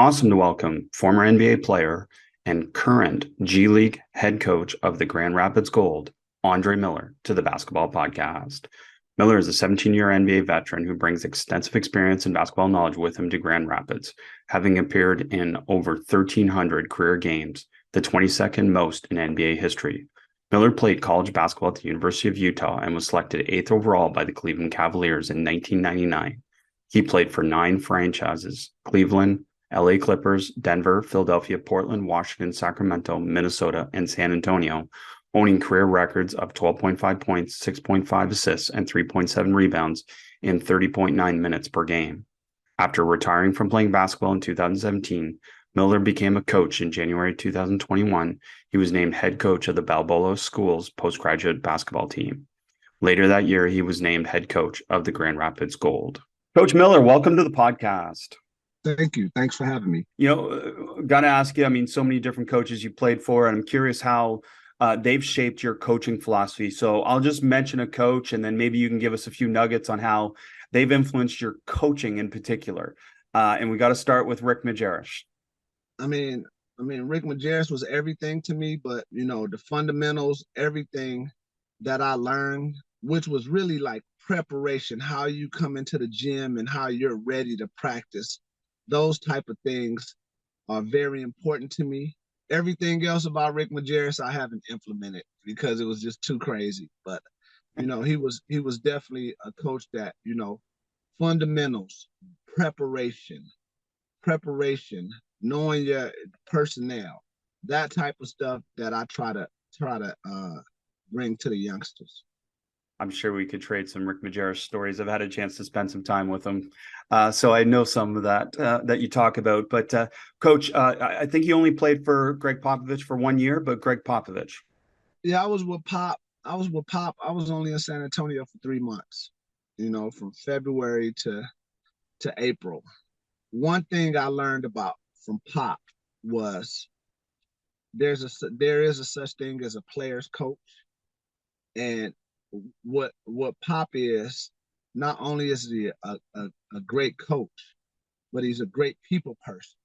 Awesome to welcome former NBA player and current G League head coach of the Grand Rapids Gold, Andre Miller, to the Basketball Podcast. Miller is a 17-year NBA veteran who brings extensive experience and basketball knowledge with him to Grand Rapids, having appeared in over 1,300 career games, the 22nd most in NBA history. Miller played college basketball at the University of Utah and was selected 8th overall by the Cleveland Cavaliers in 1999. He played for 9 franchises: Cleveland, LA Clippers, Denver, Philadelphia, Portland, Washington, Sacramento, Minnesota, and San Antonio, owning career records of 12.5 points, 6.5 assists, and 3.7 rebounds in 30.9 minutes per game. After retiring from playing basketball in 2017, Miller became a coach in January 2021. He was named head coach of the Balboa School's postgraduate basketball team. Later that year, he was named head coach of the Grand Rapids Gold. Coach Miller, welcome to the podcast. Thank you. Thanks for having me. Got to ask you, so many different coaches you played for, and I'm curious how they've shaped your coaching philosophy. So I'll just mention a coach, and then maybe you can give us a few nuggets on how they've influenced your coaching in particular. And we got to start with Rick Majerus. Rick Majerus was everything to me, but, the fundamentals, everything that I learned, which was really like preparation, how you come into the gym and how you're ready to practice. Those type of things are very important to me. Everything else about Rick Majerus I haven't implemented because it was just too crazy. But he was definitely a coach that, fundamentals, preparation, knowing your personnel, that type of stuff that I try to bring to the youngsters. I'm sure we could trade some Rick Majerus stories. I've had a chance to spend some time with him, so I know some of that you talk about. But Coach, I think you only played for Greg Popovich for 1 year, but Greg Popovich. Yeah, I was with Pop. I was only in San Antonio for 3 months. From February to April. One thing I learned about from Pop was there is a such thing as a player's coach, and what Pop is, not only is he a great coach, but he's a great people person.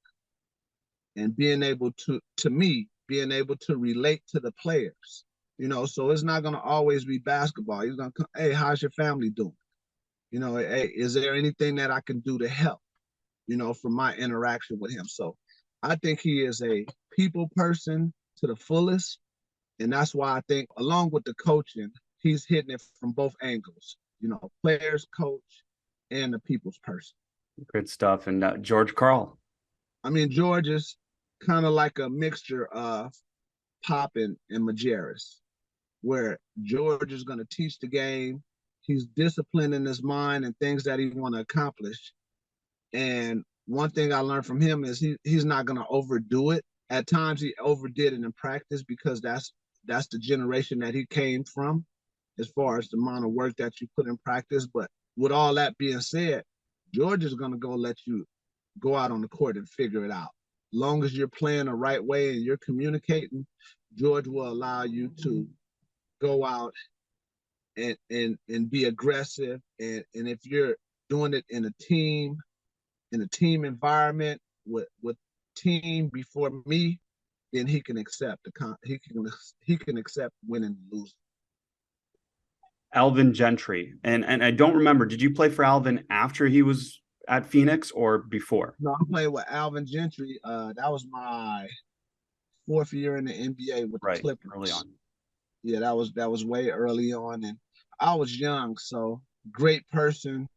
And being able being able to relate to the players, so it's not going to always be basketball. He's going to come, hey, how's your family doing? Hey, is there anything that I can do to help, from my interaction with him? So I think he is a people person to the fullest. And that's why I think, along with the coaching, he's hitting it from both angles, players, coach, and the people's person. Good stuff. And George Karl. George is kind of like a mixture of Pop and Majerus, where George is going to teach the game. He's disciplined in his mind and things that he want to accomplish. And one thing I learned from him is he's not going to overdo it. At times he overdid it in practice because that's the generation that he came from, as far as the amount of work that you put in practice. But with all that being said, George is going to go let you go out on the court and figure it out. Long as you're playing the right way and you're communicating, George will allow you to go out and be aggressive. And if you're doing it in a team environment with team before me, then he can accept he can accept winning and losing. Alvin Gentry. And I don't remember, did you play for Alvin after he was at Phoenix or before? No, I played with Alvin Gentry. That was my 4th year in the NBA with the Clippers. Early on. Yeah, that was way early on, and I was young. So great person,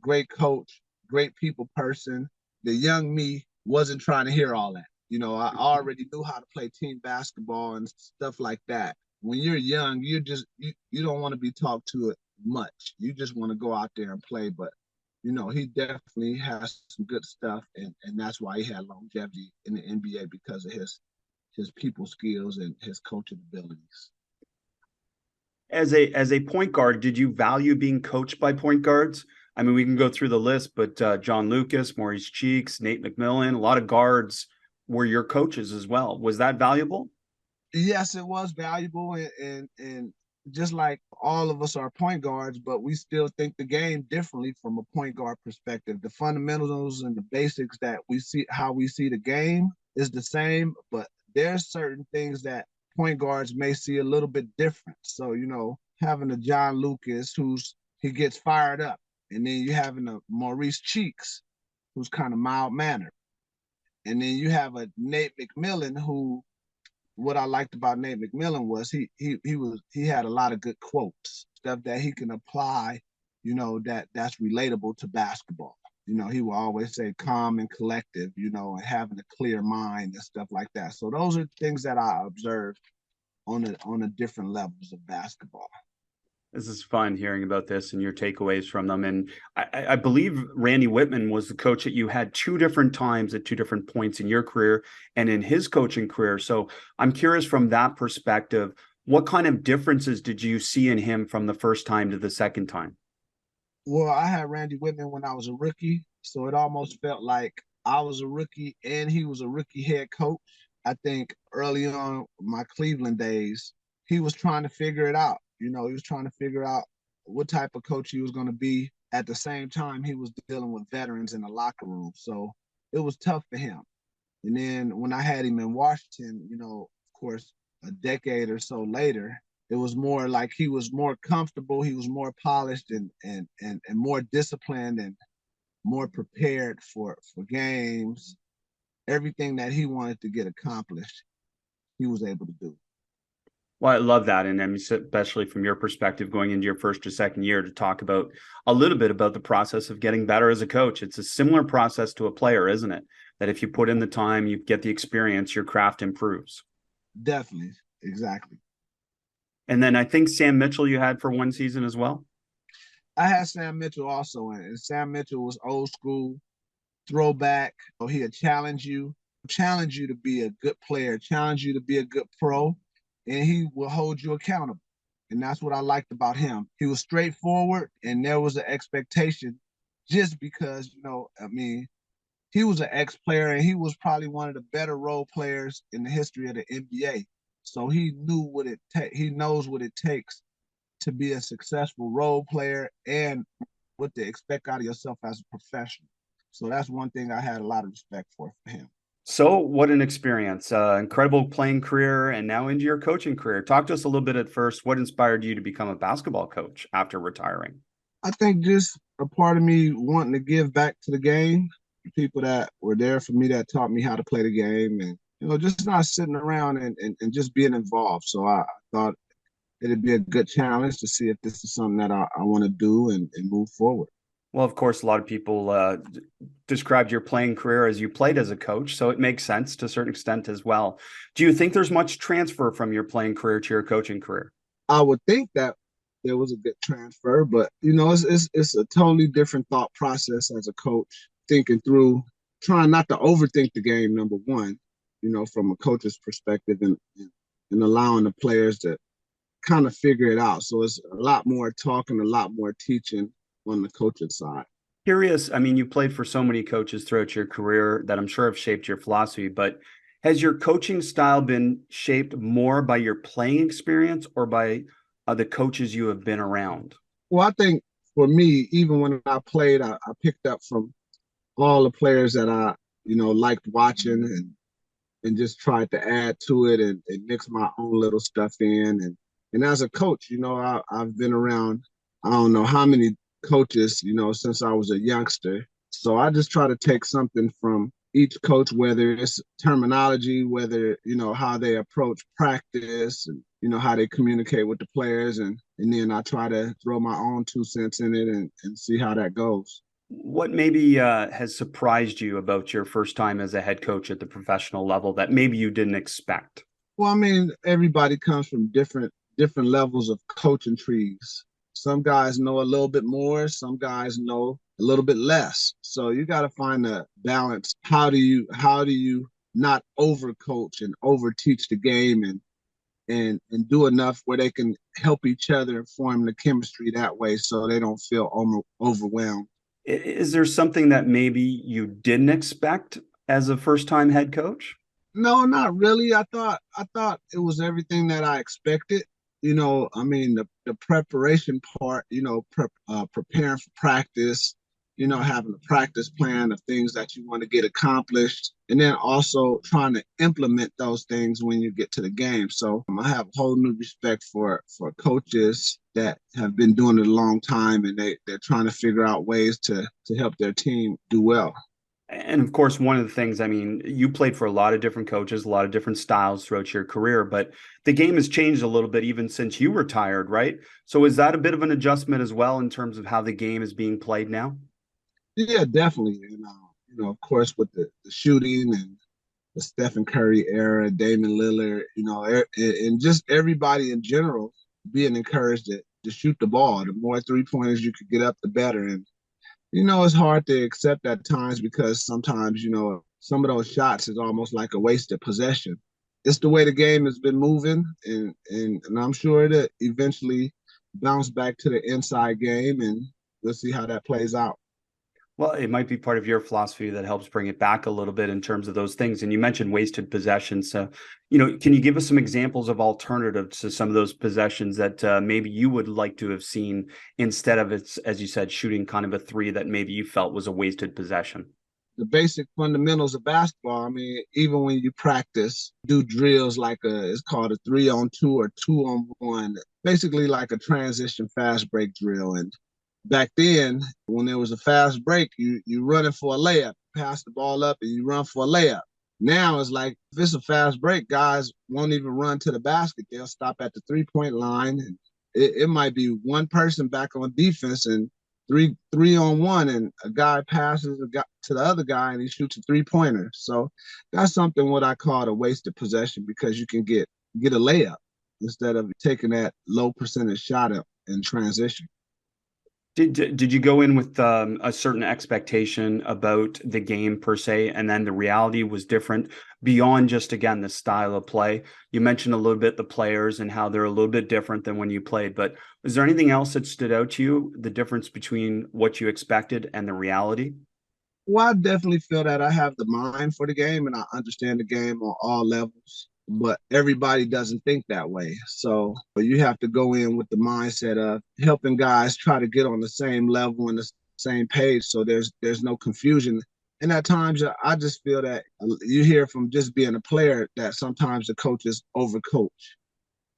great coach, great people person. The young me wasn't trying to hear all that. I already knew how to play team basketball and stuff like that. When you're young, you don't want to be talked to it much. You just want to go out there and play. But he definitely has some good stuff, and that's why he had longevity in the NBA, because of his people skills and his coaching abilities. As a point guard, did you value being coached by point guards? We can go through the list, but John Lucas, Maurice Cheeks, Nate McMillan, a lot of guards were your coaches as well. Was that valuable? Yes, it was valuable, and just like all of us are point guards, but we still think the game differently from a point guard perspective. The fundamentals and the basics that we see, how we see the game is the same, but there's certain things that point guards may see a little bit different. So, having a John Lucas he gets fired up, and then you having a Maurice Cheeks who's kind of mild mannered. And then you have a Nate McMillan who, what I liked about Nate McMillan was he had a lot of good quotes, stuff that he can apply, that's relatable to basketball. He will always say calm and collective, and having a clear mind and stuff like that. So those are things that I observed on the different levels of basketball. This is fun hearing about this and your takeaways from them. And I believe Randy Whitman was the coach that you had two different times at two different points in your career and in his coaching career. So I'm curious from that perspective, what kind of differences did you see in him from the first time to the second time? Well, I had Randy Whitman when I was a rookie, so it almost felt like I was a rookie and he was a rookie head coach. I think early on my Cleveland days, he was trying to figure it out. He was trying to figure out what type of coach he was going to be. At the same time, he was dealing with veterans in the locker room. So it was tough for him. And then when I had him in Washington, of course, a decade or so later, it was more like he was more comfortable, he was more polished and more disciplined and more prepared for games. Everything that he wanted to get accomplished, he was able to do. Well, I love that. And I mean, especially from your perspective, going into your first or second year to talk about a little bit about the process of getting better as a coach. It's a similar process to a player, isn't it? That if you put in the time, you get the experience, your craft improves. Definitely. Exactly. And then I think Sam Mitchell you had for one season as well. I had Sam Mitchell also, and Sam Mitchell was old school, throwback. He'd challenge you to be a good player, challenge you to be a good pro, and he will hold you accountable. And that's what I liked about him. He was straightforward, and there was an expectation just because, he was an ex-player, and he was probably one of the better role players in the history of the NBA. So he knows what it takes to be a successful role player and what to expect out of yourself as a professional. So that's one thing I had a lot of respect for him. So what an experience, incredible playing career and now into your coaching career. Talk to us a little bit at first. What inspired you to become a basketball coach after retiring? I think just a part of me wanting to give back to the game, people that were there for me that taught me how to play the game and, just not sitting around and just being involved. So I thought it'd be a good challenge to see if this is something that I want to do and move forward. Well, of course, a lot of people described your playing career as you played as a coach, so it makes sense to a certain extent as well. Do you think there's much transfer from your playing career to your coaching career? I would think that there was a good transfer, but it's a totally different thought process as a coach, thinking through, trying not to overthink the game. Number one, from a coach's perspective, and allowing the players to kind of figure it out. So it's a lot more talking, a lot more teaching on the coaching side. Curious, I mean, you played for so many coaches throughout your career that I'm sure have shaped your philosophy, but has your coaching style been shaped more by your playing experience or by the coaches you have been around? Well, I think for me, even when I played, I picked up from all the players that I, liked watching and just tried to add to it and mix my own little stuff in. And as a coach, I've been around, I don't know how many coaches, since I was a youngster. So I just try to take something from each coach, whether it's terminology, whether, how they approach practice and, how they communicate with the players. And then I try to throw my own 2 cents in it and see how that goes. What maybe has surprised you about your first time as a head coach at the professional level that maybe you didn't expect? Well, I mean, everybody comes from different levels of coaching trees. Some guys know a little bit more, some guys know a little bit less. So you got to find a balance. How do you not overcoach and overteach the game and do enough where they can help each other and form the chemistry that way so they don't feel overwhelmed? Is there something that maybe you didn't expect as a first-time head coach? No, not really. I thought it was everything that I expected. I mean, the preparation part, preparing for practice, having a practice plan of things that you want to get accomplished, and then also trying to implement those things when you get to the game. So I have a whole new respect for coaches that have been doing it a long time, and they're trying to figure out ways to help their team do well. And of course, one of the things, I mean, you played for a lot of different coaches, a lot of different styles throughout your career, but the game has changed a little bit even since you retired, right? So is that a bit of an adjustment as well in terms of how the game is being played now? Yeah, definitely. Of course, with the shooting and the Stephen Curry era, Damian Lillard, and just everybody in general being encouraged to shoot the ball. The more 3-pointers you could get up, the better. And, it's hard to accept at times because sometimes, some of those shots is almost like a wasted possession. It's the way the game has been moving, and I'm sure it'll eventually bounce back to the inside game, and we'll see how that plays out. Well, it might be part of your philosophy that helps bring it back a little bit in terms of those things. And you mentioned wasted possessions. So, can you give us some examples of alternatives to some of those possessions that maybe you would like to have seen instead of it's, as you said, shooting kind of a three that maybe you felt was a wasted possession? The basic fundamentals of basketball. I mean, even when you practice, do drills like it's called a 3-on-2 or 2-on-1, basically like a transition fast break drill. And back then, when there was a fast break, you running for a layup, pass the ball up, and you run for a layup. Now it's like if it's a fast break, guys won't even run to the basket. They'll stop at the 3-point line, and it might be one person back on defense and three on one, and a guy passes a guy to the other guy, and he shoots a 3-pointer. So that's something what I call a wasted possession because you can get a layup instead of taking that low percentage shot up in transition. Did you go in with a certain expectation about the game per se, and then the reality was different beyond just, again, the style of play? You mentioned a little bit the players and how they're a little bit different than when you played, but is there anything else that stood out to you, the difference between what you expected and the reality? Well, I definitely feel that I have the mind for the game and I understand the game on all levels, but everybody doesn't think that way. So you have to go in with the mindset of helping guys try to get on the same level and the same page so there's no confusion. And at times, I just feel that you hear from just being a player that sometimes the coaches overcoach,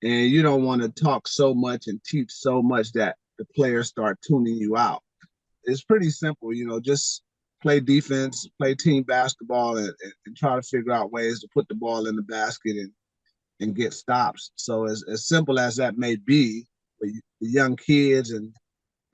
and you don't want to talk so much and teach so much that the players start tuning you out. It's pretty simple, just play defense, play team basketball, and try to figure out ways to put the ball in the basket and get stops. So as simple as that may be, for the young kids and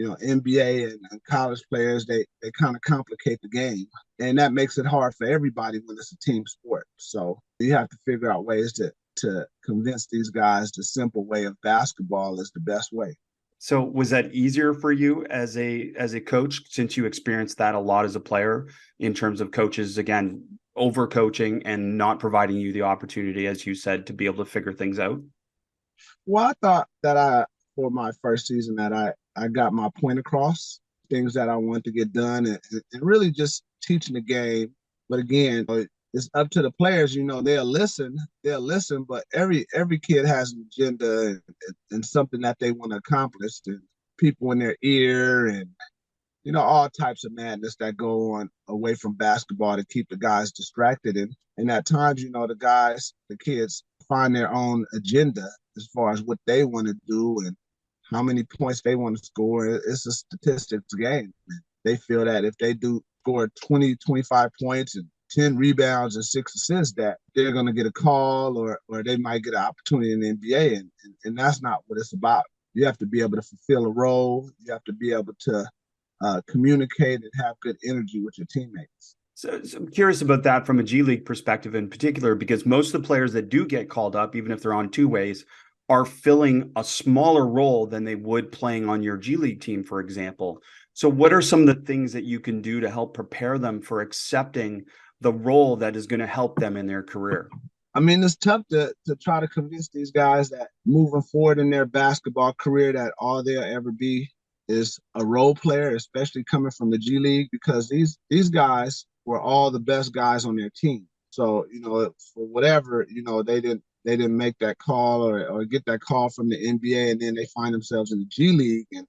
NBA and college players, they kind of complicate the game, and that makes it hard for everybody when it's a team sport. So you have to figure out ways to convince these guys the simple way of basketball is the best way. So was that easier for you as a coach since you experienced that a lot as a player in terms of coaches, again, overcoaching and not providing you the opportunity, as you said, to be able to figure things out? Well, I thought that for my first season, that I got my point across, things that I wanted to get done, and really just teaching the game. But again, it's up to the players. They'll listen, but every kid has an agenda and something that they want to accomplish, and people in their ear, and all types of madness that go on away from basketball to keep the guys distracted. And at times, the kids find their own agenda as far as what they want to do and how many points they want to score. It's a statistics game. They feel that if they do score 20, 25 points and 10 rebounds and 6 assists, that they're going to get a call or they might get an opportunity in the NBA. And that's not what it's about. You have to be able to fulfill a role. You have to be able to communicate and have good energy with your teammates. So I'm curious about that from a G League perspective in particular, because most of the players that do get called up, even if they're on two ways, are filling a smaller role than they would playing on your G League team, for example. So what are some of the things that you can do to help prepare them for accepting the role that is going to help them in their career? I mean, it's tough to try to convince these guys that moving forward in their basketball career that all they'll ever be is a role player, especially coming from the G League, because these guys were all the best guys on their team. So, for whatever, they didn't they didn't make that call or get that call from the NBA, and then they find themselves in the G League. And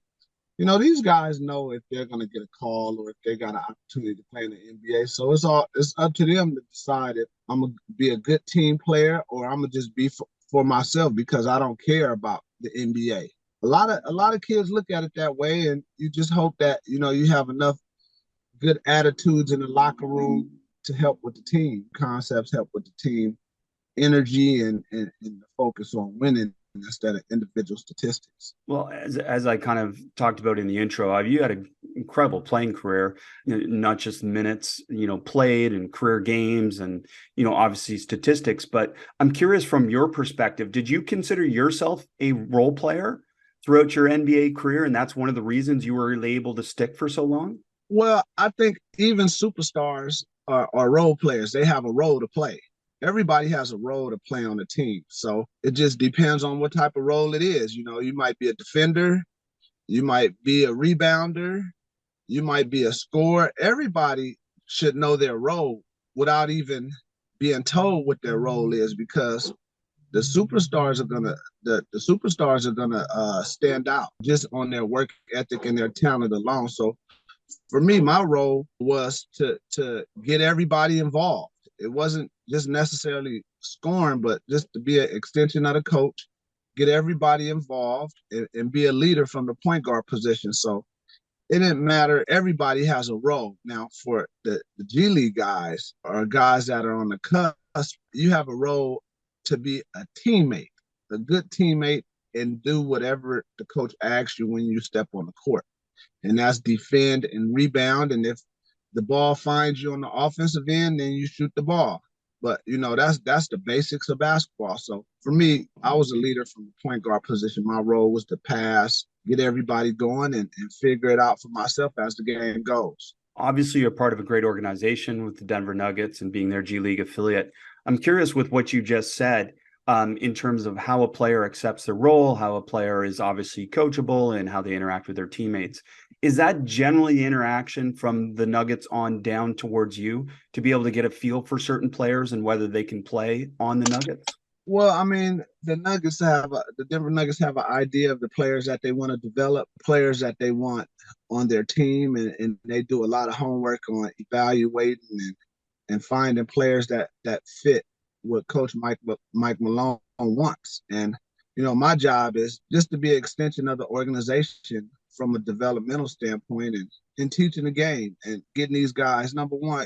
these guys know if they're going to get a call or if they got an opportunity to play in the NBA. So it's up to them to decide if I'm gonna be a good team player or I'm gonna just be for myself because I don't care about the NBA. A lot of kids look at it that way, and you just hope that you have enough good attitudes in the locker room to help with the team. Concepts help with the team energy and the focus on winning instead of individual statistics. Well, as I kind of talked about in the intro, you had an incredible playing career, not just minutes, played and career games and, obviously statistics. But I'm curious from your perspective, did you consider yourself a role player throughout your NBA career? And that's one of the reasons you were able to stick for so long? Well, I think even superstars are role players. They have a role to play. Everybody has a role to play on the team. So it just depends on what type of role it is. You might be a defender, you might be a rebounder, you might be a scorer. Everybody should know their role without even being told what their role is, because the superstars are gonna stand out just on their work ethic and their talent alone. So for me, my role was to get everybody involved. It wasn't just necessarily scoring, but just to be an extension of the coach, get everybody involved, and be a leader from the point guard position. So it didn't matter. Everybody has a role. Now, for the G League guys or guys that are on the cusp, you have a role to be a teammate, a good teammate, and do whatever the coach asks you when you step on the court. And that's defend and rebound. And if the ball finds you on the offensive end, then you shoot the ball. But that's the basics of basketball. So for me, I was a leader from the point guard position. My role was to pass, get everybody going, and figure it out for myself as the game goes. Obviously, you're part of a great organization with the Denver Nuggets and being their G League affiliate. I'm curious with what you just said, in terms of how a player accepts their role, how a player is obviously coachable, and how they interact with their teammates. Is that generally the interaction from the Nuggets on down towards you to be able to get a feel for certain players and whether they can play on the Nuggets? Well, I mean, the Denver Nuggets have an idea of the players that they want to develop, players that they want on their team, and they do a lot of homework on evaluating and finding players that fit what Coach Mike Malone wants. And my job is just to be an extension of the organization from a developmental standpoint, and teaching the game and getting these guys. Number one,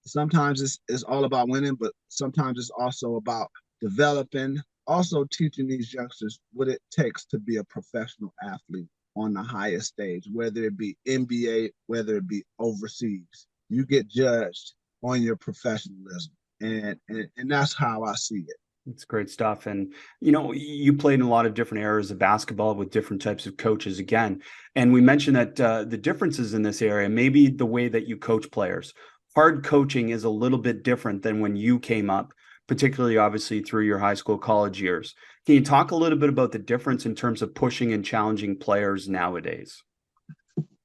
sometimes it's all about winning, but sometimes it's also about developing, also teaching these youngsters what it takes to be a professional athlete on the highest stage, whether it be NBA, whether it be overseas. You get judged on your professionalism. And that's how I see it. It's great stuff. And, you played in a lot of different eras of basketball with different types of coaches again. And we mentioned that the differences in this area, maybe the way that you coach players. Hard coaching is a little bit different than when you came up, particularly obviously through your high school, college years. Can you talk a little bit about the difference in terms of pushing and challenging players nowadays?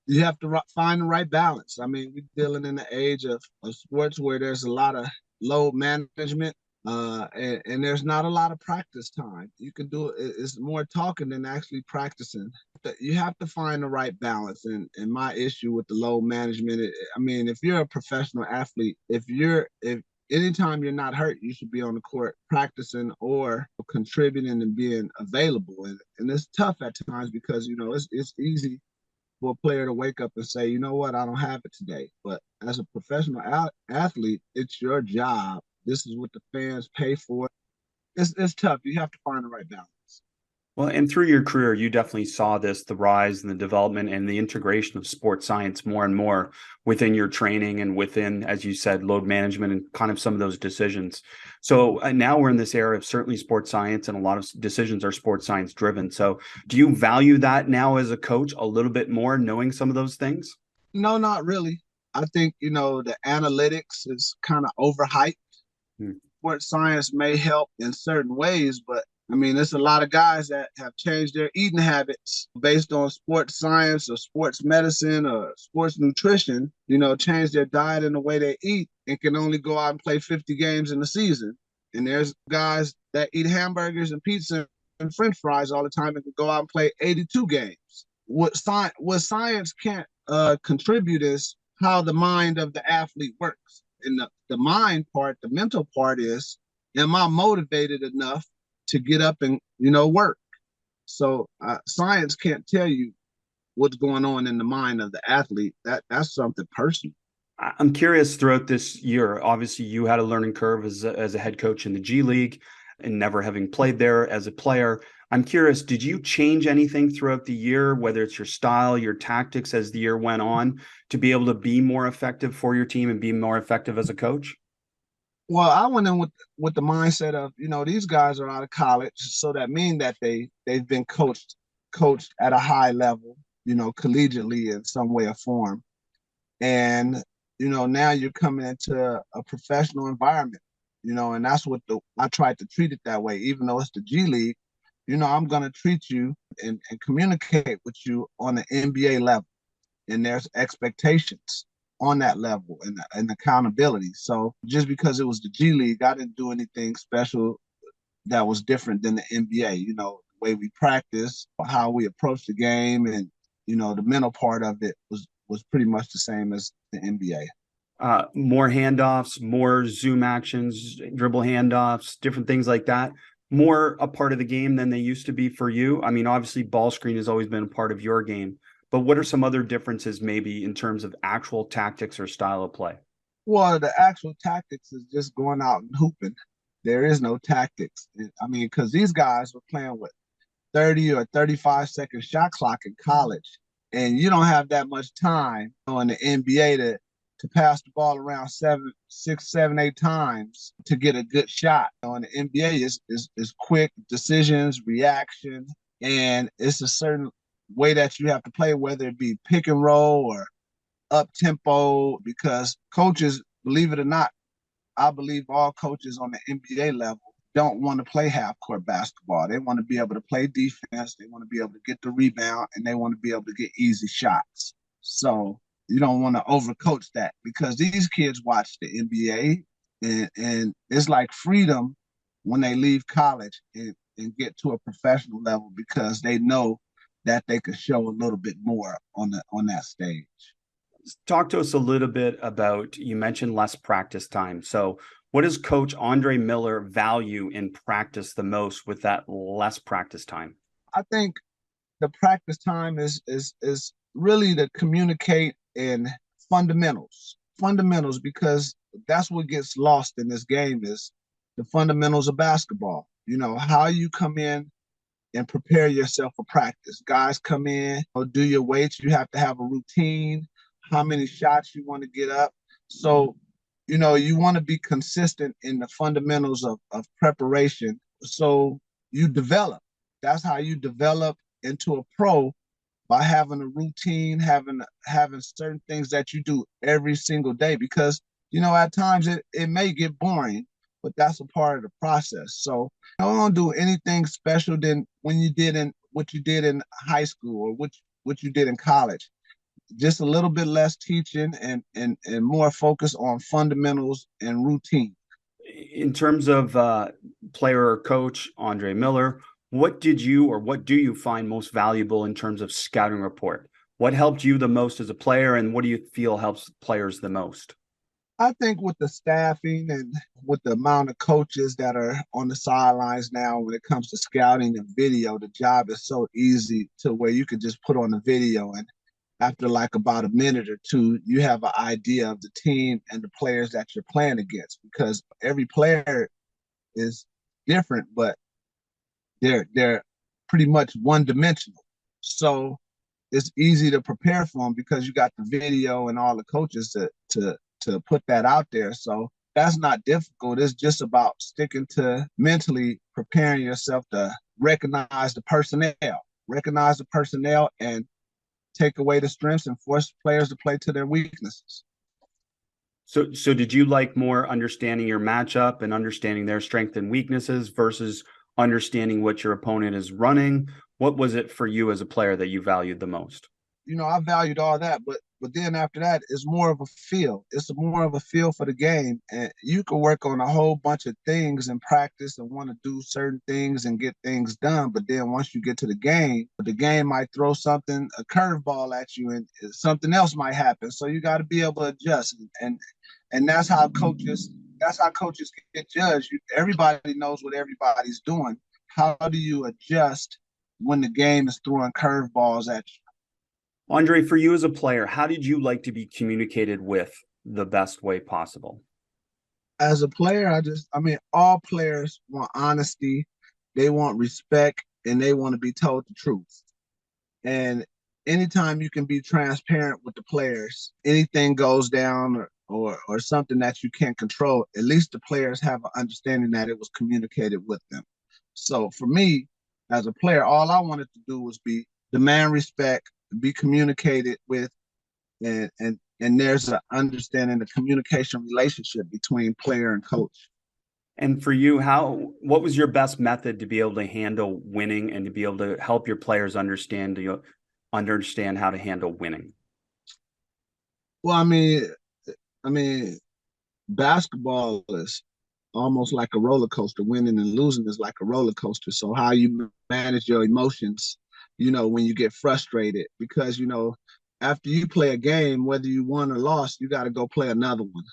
You have to find the right balance. I mean, we're dealing in the age of sports where there's a lot of load management, and there's not a lot of practice time. You can do it. It's more talking than actually practicing. You have to find the right balance. And my issue with the load management, I mean, if you're a professional athlete, if anytime you're not hurt, you should be on the court practicing or contributing and being available. And it's tough at times because, it's easy for a player to wake up and say, you know what, I don't have it today. But as a professional athlete, it's your job. This is what the fans pay for. It's tough. You have to find the right balance. Well, and through your career, you definitely saw the rise and the development and the integration of sports science more and more within your training and within, as you said, load management and kind of some of those decisions. So now we're in this era of certainly sports science, and a lot of decisions are sports science driven. So do you value that now as a coach a little bit more, knowing some of those things? No, not really. I think, the analytics is kind of overhyped. Sports science may help in certain ways, but I mean, there's a lot of guys that have changed their eating habits based on sports science or sports medicine or sports nutrition, change their diet and the way they eat, and can only go out and play 50 games in a season. And there's guys that eat hamburgers and pizza and French fries all the time and can go out and play 82 games. What science can't contribute is how the mind of the athlete works. And the mind part, the mental part is, am I motivated enough to get up and work? So science can't tell you what's going on in the mind of the athlete. That's something personal. I'm curious, throughout this year, obviously you had a learning curve as a head coach in the G League and never having played there as a player. I'm curious, did you change anything throughout the year, whether it's your style, your tactics as the year went on, to be able to be more effective for your team and be more effective as a coach? Well, I went in with the mindset of, these guys are out of college, so that means that they've been coached at a high level, collegiately in some way or form. And now you're coming into a professional environment, and that's what I tried to treat it that way. Even though it's the G League, I'm going to treat you and communicate with you on the NBA level, and there's expectations on that level and accountability. So just because it was the G League, I didn't do anything special that was different than the NBA. The way we practice, how we approach the game, and the mental part of it was pretty much the same as the NBA. More handoffs, more zoom actions, dribble handoffs, different things like that, more a part of the game than they used to be for you? I mean, obviously ball screen has always been a part of your game, but what are some other differences maybe in terms of actual tactics or style of play? Well, the actual tactics is just going out and hooping. There is no tactics. I mean, because these guys were playing with 30 or 35-second shot clock in college, and you don't have that much time in the NBA to pass the ball around 6, 7, 8 times to get a good shot. In the NBA is quick decisions, reaction, and it's a certain way that you have to play, whether it be pick and roll or up tempo, because coaches, believe it or not, I believe all coaches on the NBA level don't want to play half court basketball. They want to be able to play defense. They want to be able to get the rebound, and they want to be able to get easy shots. So you don't want to overcoach that, because these kids watch the NBA, and it's like freedom when they leave college and get to a professional level, because they know that they could show a little bit more on that stage. Talk to us a little bit about, you mentioned less practice time. So what does Coach Andre Miller value in practice the most with that less practice time? I think the practice time is really to communicate in fundamentals, because that's what gets lost in this game, is the fundamentals of basketball. How you come in and prepare yourself for practice. Guys come in, do your weights. You have to have a routine, how many shots you want to get up. So, you want to be consistent in the fundamentals of preparation. So you develop. That's how you develop into a pro, by having a routine, having certain things that you do every single day. Because, at times it may get boring, but that's a part of the process. So I don't do anything special than what you did in high school, or what you did in college. Just a little bit less teaching and more focus on fundamentals and routine. In terms of player or coach Andre Miller, what do you find most valuable in terms of scouting report? What helped you the most as a player, and what do you feel helps players the most? I think with the staffing and with the amount of coaches that are on the sidelines now, when it comes to scouting and video, the job is so easy to where you could just put on the video, and after like about a minute or two, you have an idea of the team and the players that you're playing against, because every player is different, but they're pretty much one dimensional. So it's easy to prepare for them, because you got the video and all the coaches to put that out there. So that's not difficult. It's just about sticking to mentally preparing yourself to recognize the personnel and take away the strengths and force players to play to their weaknesses. So did you like more understanding your matchup and understanding their strengths and weaknesses versus understanding what your opponent is running? What was it for you as a player that you valued the most? I valued all that, but But then after that, it's more of a feel. It's more of a feel for the game. And you can work on a whole bunch of things in practice and want to do certain things and get things done. But then once you get to the game might throw something, a curveball at you, and something else might happen. So you got to be able to adjust. And that's how coaches get judged. Everybody knows what everybody's doing. How do you adjust when the game is throwing curveballs at you? Andre, for you as a player, how did you like to be communicated with the best way possible? As a player, all players want honesty, they want respect, and they want to be told the truth. And anytime you can be transparent with the players, anything goes down or something that you can't control, at least the players have an understanding that it was communicated with them. So for me, as a player, all I wanted to do was demand respect, be communicated with, and there's an understanding, a communication relationship between player and coach. And for you, what was your best method to be able to handle winning and to be able to help your players understand how to handle winning? Well, I mean, basketball is almost like a roller coaster. Winning and losing is like a roller coaster. So how you manage your emotions, when you get frustrated, because after you play a game, whether you won or lost, you got to go play another one.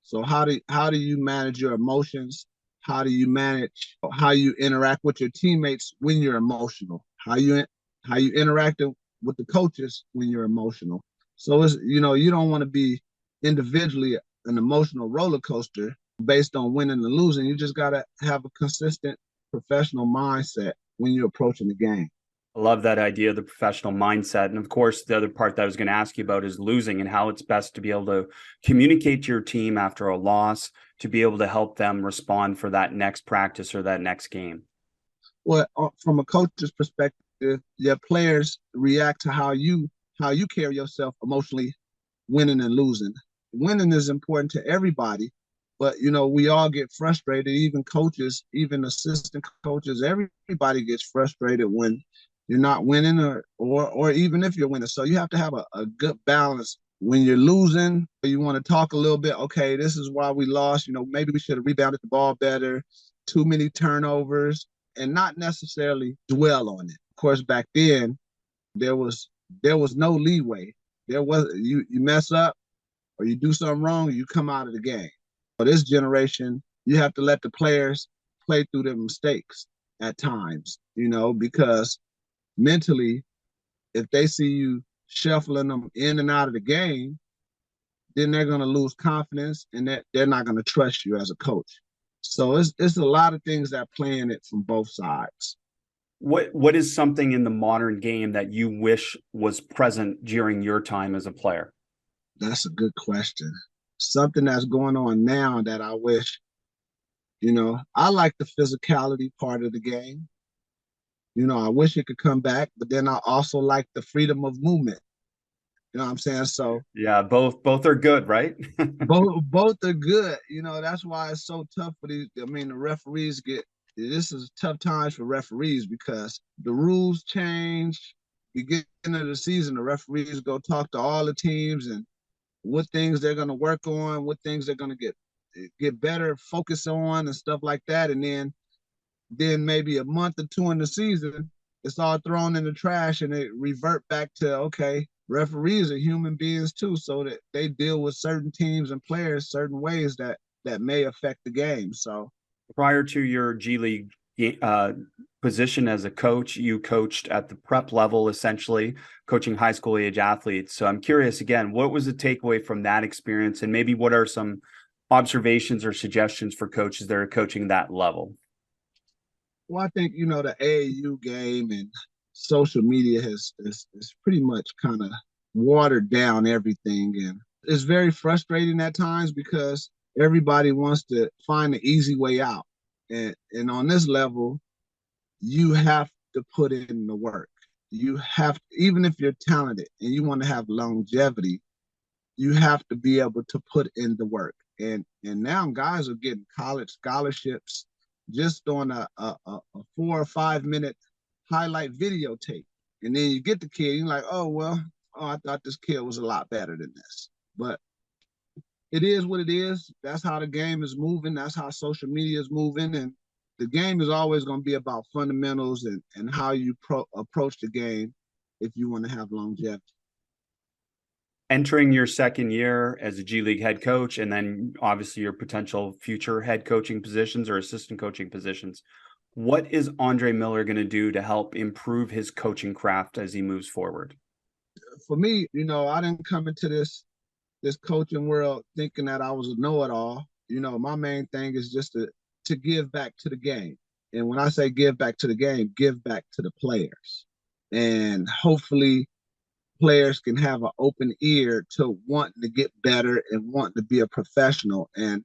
So how do you manage your emotions? How do you manage how you interact with your teammates when you're emotional? How you interact with the coaches when you're emotional? So it's you don't want to be individually an emotional roller coaster based on winning and losing. You just got to have a consistent professional mindset when you're approaching the game. I love that idea of the professional mindset. And of course, the other part that I was going to ask you about is losing and how it's best to be able to communicate to your team after a loss to be able to help them respond for that next practice or that next game. Well, from a coach's perspective, your players react to how you carry yourself emotionally, winning and losing. Winning is important to everybody, but we all get frustrated. Even coaches, even assistant coaches, everybody gets frustrated when you're not winning or even if you're winning. So you have to have a good balance. When you're losing, you want to talk a little bit. Okay, this is why we lost. Maybe we should have rebounded the ball better. Too many turnovers, and not necessarily dwell on it. Of course, back then there was no leeway. There was you mess up or you do something wrong, you come out of the game. For this generation, you have to let the players play through their mistakes at times, because mentally, if they see you shuffling them in and out of the game, then they're going to lose confidence and that they're not going to trust you as a coach. So it's a lot of things that play in it from both sides. What is something in the modern game that you wish was present during your time as a player? That's a good question. Something that's going on now that I wish, I like the physicality part of the game. I wish it could come back, but then I also like the freedom of movement. You know what I'm saying? So yeah, both are good, right? both are good. That's why it's so tough for these. The referees this is tough times for referees because the rules change. Beginning of the season, the referees go talk to all the teams and what things they're going to work on, what things they're going to get better, focus on, and stuff like that. And then maybe a month or two in the season, it's all thrown in the trash and it revert back to, okay, referees are human beings too, so that they deal with certain teams and players certain ways that may affect the game. So prior to your G League position as a coach, you coached at the prep level, essentially coaching high school age athletes. So I'm curious again, what was the takeaway from that experience, and maybe what are some observations or suggestions for coaches that are coaching that level? Well, I think the AAU game and social media has pretty much kind of watered down everything, and it's very frustrating at times because everybody wants to find the easy way out, and on this level, you have to put in the work. You have, even if you're talented and you want to have longevity, you have to be able to put in the work. And now guys are getting college scholarships just on a 4 or 5 minute highlight videotape. And then you get the kid, you're like, oh, well, oh, I thought this kid was a lot better than this. But it is what it is. That's how the game is moving. That's how social media is moving. And the game is always going to be about fundamentals and how you approach the game if you want to have longevity. Entering your second year as a G League head coach, and then obviously your potential future head coaching positions or assistant coaching positions, what is Andre Miller going to do to help improve his coaching craft as he moves forward? For me, I didn't come into this coaching world thinking that I was a know-it-all. My main thing is just to give back to the game. And when I say give back to the game, give back to the players. And hopefully players can have an open ear to wanting to get better and wanting to be a professional. And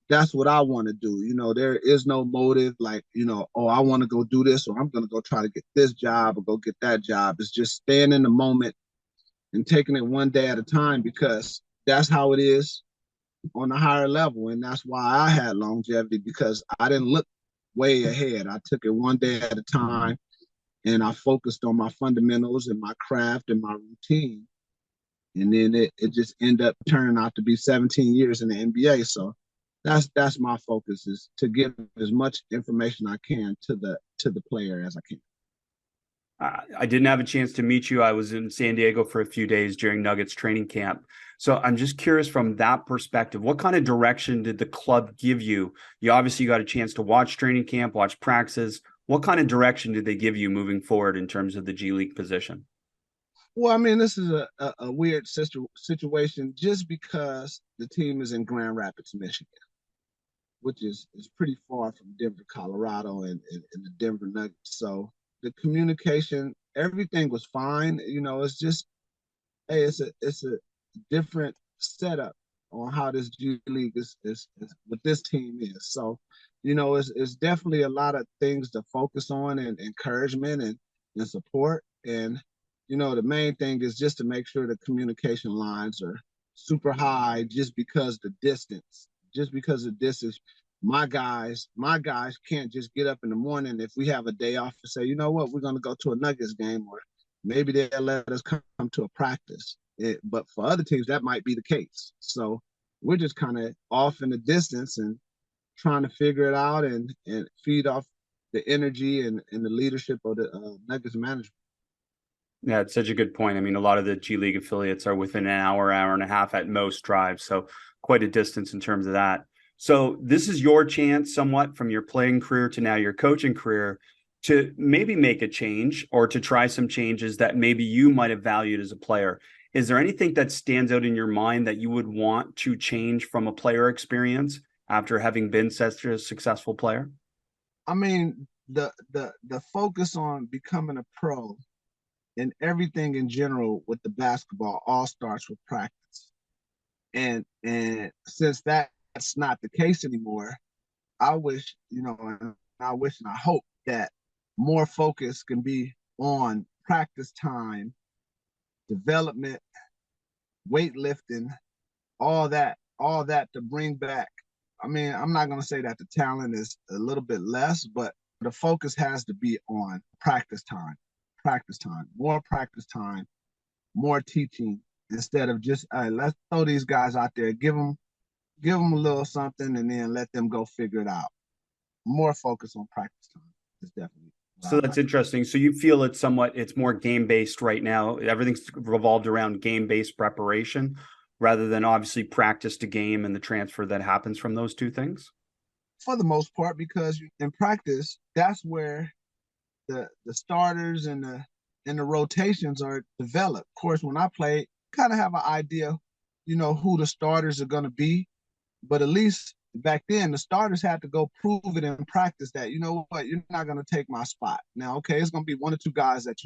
that's what I want to do. There is no motive like, oh, I want to go do this or I'm going to go try to get this job or go get that job. It's just staying in the moment and taking it one day at a time, because that's how it is on a higher level. And that's why I had longevity, because I didn't look way ahead. I took it one day at a time and I focused on my fundamentals and my craft and my routine. And then it just ended up turning out to be 17 years in the NBA. So that's my focus, is to give as much information I can to the player as I can. I didn't have a chance to meet you. I was in San Diego for a few days during Nuggets training camp. So I'm just curious from that perspective, what kind of direction did the club give you? You obviously got a chance to watch training camp, watch practices. What kind of direction did they give you moving forward in terms of the G League position? Well, I mean, this is a weird situation just because the team is in Grand Rapids, Michigan, which is pretty far from Denver, Colorado, and the Denver Nuggets. So the communication, everything was fine. It's just, hey, it's a different setup on how this G League is what this team is. So, it's definitely a lot of things to focus on and encouragement and support. And, the main thing is just to make sure the communication lines are super high, just because of distance. My guys can't just get up in the morning if we have a day off and say, you know what, we're going to go to a Nuggets game, or maybe they'll let us come to a practice. But for other teams, that might be the case. So we're just kind of off in the distance and trying to figure it out and feed off the energy and the leadership of the Nuggets management. Yeah, it's such a good point. I mean, a lot of the G League affiliates are within an hour, hour and a half at most drive. So quite a distance in terms of that. So this is your chance somewhat from your playing career to now your coaching career to maybe make a change or to try some changes that maybe you might have valued as a player. Is there anything that stands out in your mind that you would want to change from a player experience after having been such a successful player? I mean, the focus on becoming a pro and everything in general with the basketball all starts with practice. And since that's not the case anymore, I wish, and I wish and I hope that more focus can be on practice time, development, weightlifting, all that to bring back. I mean, I'm not going to say that the talent is a little bit less, but the focus has to be on practice time, more teaching, instead of just, all right, let's throw these guys out there, give them a little something and then let them go figure it out. More focus on practice time is definitely. So that's interesting. So you feel it's more game based right now. Everything's revolved around game based preparation rather than obviously practice to game and the transfer that happens from those two things. For the most part, because in practice, that's where the starters and the rotations are developed. Of course, when I play, kind of have an idea, who the starters are going to be. But at least back then, the starters had to go prove it in practice that, you know what, you're not going to take my spot. Now, okay, it's going to be one or two guys that,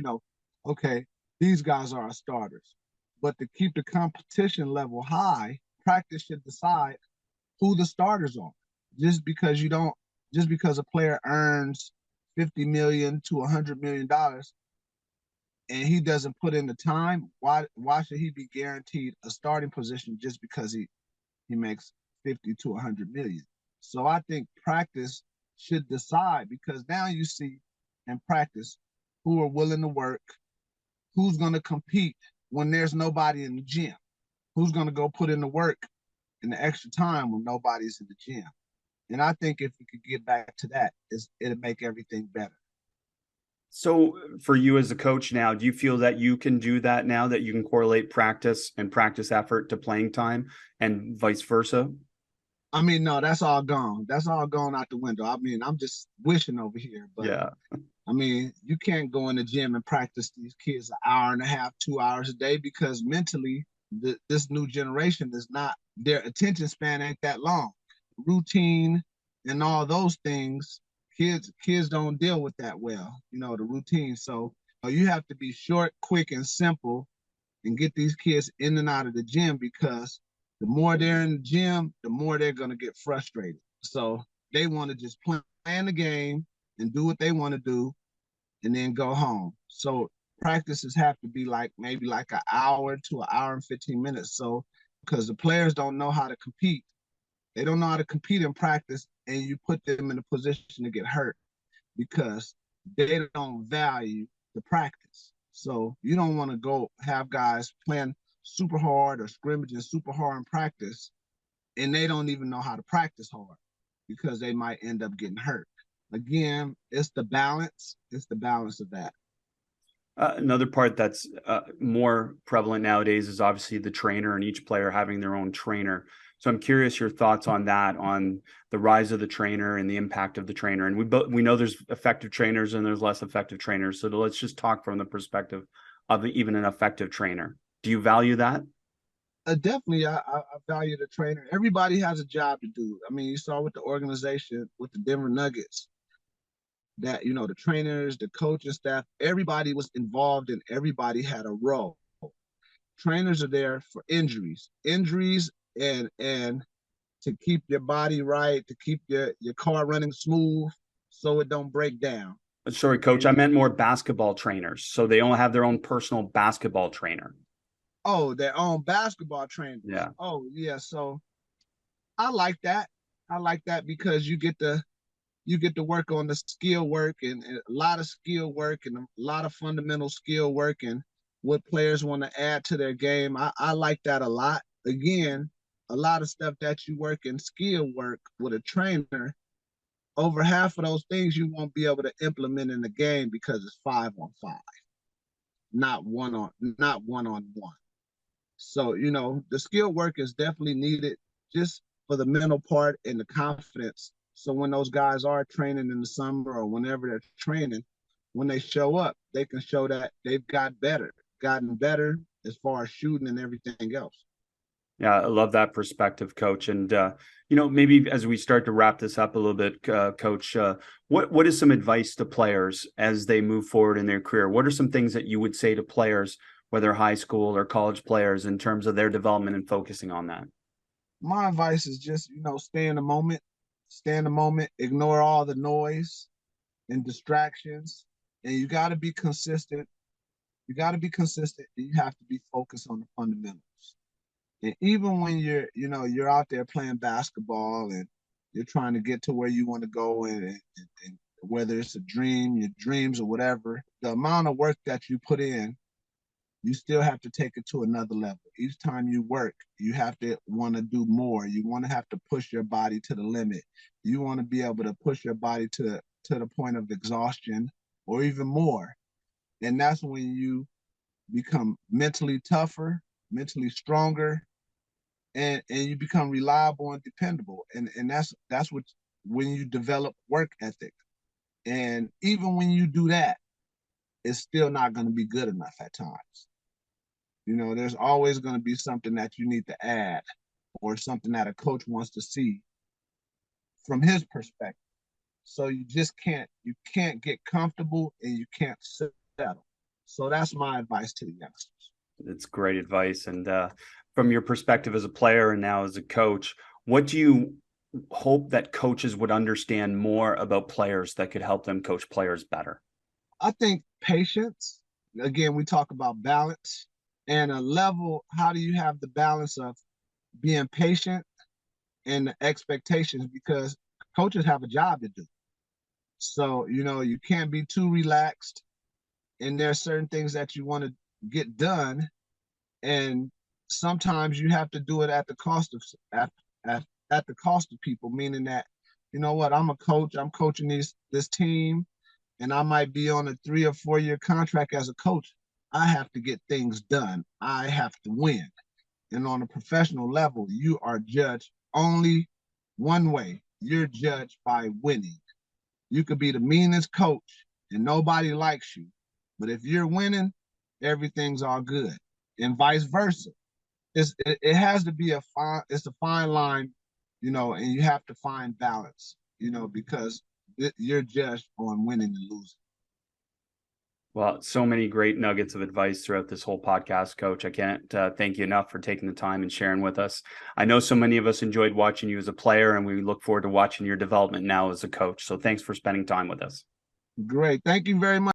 okay, these guys are our starters. But to keep the competition level high, practice should decide who the starters are. Just because a player earns $50 million to $100 million and he doesn't put in the time, why should he be guaranteed a starting position just because he makes 50 to 100 million? So I think practice should decide, because now you see in practice who are willing to work, who's going to compete when there's nobody in the gym? Who's going to go put in the work and the extra time when nobody's in the gym? And I think if we could get back to that, it'd make everything better. So for you as a coach now, do you feel that you can do that now, that you can correlate practice and practice effort to playing time and vice versa? I mean, no, that's all gone. That's all gone out the window. I mean, I'm just wishing over here, but Yeah. I mean, you can't go in the gym and practice these kids an hour and a half, 2 hours a day, because mentally, this new generation is not, their attention span ain't that long. Routine and all those things, kids don't deal with that well, the routine. So you have to be short, quick, and simple and get these kids in and out of the gym, because the more they're in the gym, the more they're going to get frustrated. So they want to just play the game and do what they want to do and then go home. So practices have to be like maybe like an hour to an hour and 15 minutes. So because the players don't know how to compete. They don't know how to compete in practice, and you put them in a position to get hurt because they don't value the practice. So you don't want to go have guys playing super hard or scrimmaging super hard in practice, and they don't even know how to practice hard because they might end up getting hurt. Again, it's the balance. It's the balance of that. Another part that's more prevalent nowadays is obviously the trainer, and each player having their own trainer. So I'm curious your thoughts on that, on the rise of the trainer and the impact of the trainer. And we know there's effective trainers and there's less effective trainers. So let's just talk from the perspective of even an effective trainer. Do you value that? Definitely, I value the trainer. Everybody has a job to do. I mean, you saw with the organization with the Denver Nuggets that, the trainers, the coaching staff, everybody was involved and everybody had a role. Trainers are there for injuries, and to keep your body right, to keep your car running smooth so it don't break down. Sorry, coach, I meant more basketball trainers. So they all have their own personal basketball trainer. Oh, their own basketball trainers. Yeah. Oh, yeah. So I like that. I like that because you get to work on the skill work and a lot of skill work and a lot of fundamental skill work and what players want to add to their game. I like that a lot. Again, a lot of stuff that you work in skill work with a trainer, over half of those things you won't be able to implement in the game because it's 5-on-5, not one-on-one. So, the skill work is definitely needed just for the mental part and the confidence. So when those guys are training in the summer or whenever they're training, when they show up, they can show that they've gotten better as far as shooting and everything else. Yeah, I love that perspective, coach. And, maybe as we start to wrap this up a little bit, coach, what is some advice to players as they move forward in their career? What are some things that you would say to players, whether high school or college players, in terms of their development and focusing on that? My advice is just, stay in the moment, ignore all the noise and distractions, and you got to be consistent. You got to be consistent, and you have to be focused on the fundamentals. And even when you're out there playing basketball and you're trying to get to where you want to go, and whether it's a dream, your dreams or whatever, the amount of work that you put in, you still have to take it to another level. Each time you work, you have to want to do more. You want to have to push your body to the limit. You want to be able to push your body to the point of exhaustion or even more. And that's when you become mentally tougher, mentally stronger, and you become reliable and dependable. And that's what, when you develop work ethic. And even when you do that, it's still not going to be good enough at times. There's always going to be something that you need to add or something that a coach wants to see from his perspective. So you can't get comfortable and you can't settle. So that's my advice to the youngsters. It's great advice. And from your perspective as a player and now as a coach, what do you hope that coaches would understand more about players that could help them coach players better? I think patience. Again, we talk about balance and a level. How do you have the balance of being patient and the expectations? Because coaches have a job to do. So, you can't be too relaxed. And there are certain things that you want to get done. And sometimes you have to do it at the cost of at the cost of people, meaning that, you know what, I'm a coach, I'm coaching this team, and I might be on a 3 or 4 year contract as a coach. I have to get things done. I have to win. And on a professional level, you are judged only one way. You're judged by winning. You could be the meanest coach and nobody likes you. But if you're winning, everything's all good. And vice versa. It has to be it's a fine line, and you have to find balance, because you're judged on winning and losing. Well, so many great nuggets of advice throughout this whole podcast, Coach. I can't thank you enough for taking the time and sharing with us. I know so many of us enjoyed watching you as a player, and we look forward to watching your development now as a coach. So thanks for spending time with us. Great. Thank you very much.